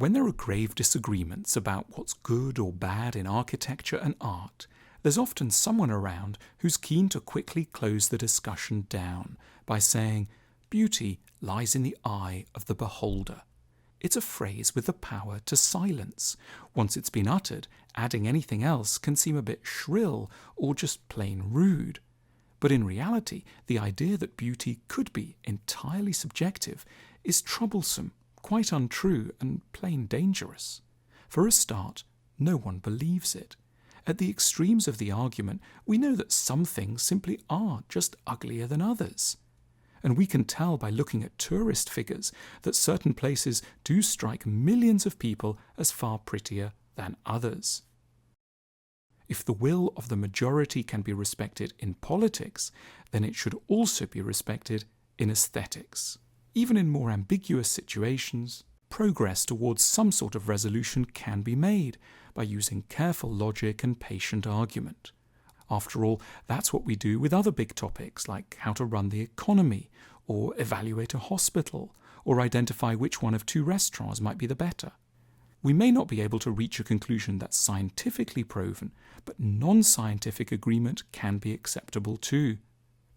When there are grave disagreements about what's good or bad in architecture and art, there's often someone around who's keen to quickly close the discussion down by saying, "Beauty lies in the eye of the beholder." It's a phrase with the power to silence. Once it's been uttered, adding anything else can seem a bit shrill or just plain rude. But in reality, the idea that beauty could be entirely subjective is troublesome, quite untrue, and plain dangerous. For a start, no one believes it. At the extremes of the argument, we know that some things simply are just uglier than others. And we can tell by looking at tourist figures that certain places do strike millions of people as far prettier than others. If the will of the majority can be respected in politics, then it should also be respected in aesthetics. Even in more ambiguous situations, progress towards some sort of resolution can be made by using careful logic and patient argument. After all, that's what we do with other big topics like how to run the economy, or evaluate a hospital, or identify which one of two restaurants might be the better. We may not be able to reach a conclusion that's scientifically proven, but non-scientific agreement can be acceptable too.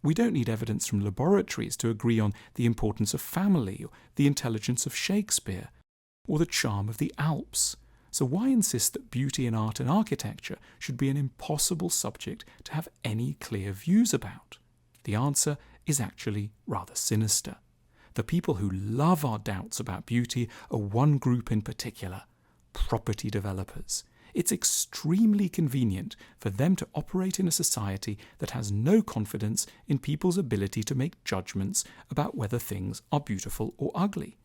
We don't need evidence from laboratories to agree on the importance of family, or the intelligence of Shakespeare, or the charm of the Alps. So why insist that beauty in art and architecture should be an impossible subject to have any clear views about? The answer is actually rather sinister. The people who love our doubts about beauty are one group in particular: property developers. It's extremely convenient for them to operate in a society that has no confidence in people's ability to make judgments about whether things are beautiful or ugly.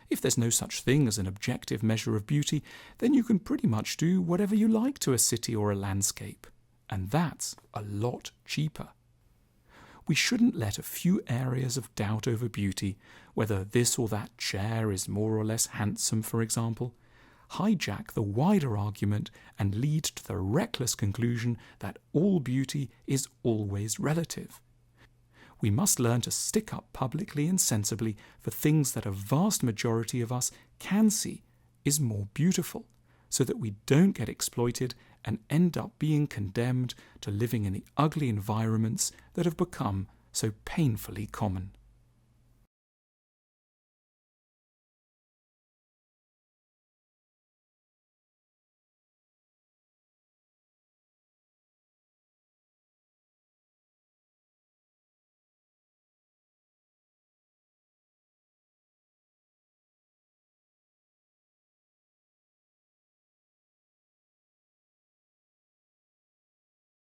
If there's no such thing as an objective measure of beauty, then you can pretty much do whatever you like to a city or a landscape. And that's a lot cheaper. We shouldn't let a few areas of doubt over beauty, whether this or that chair is more or less handsome, for example, hijack the wider argument and lead to the reckless conclusion that all beauty is always relative. We must learn to stick up publicly and sensibly for things that a vast majority of us can see is more beautiful, so that we don't get exploited and end up being condemned to living in the ugly environments that have become so painfully common.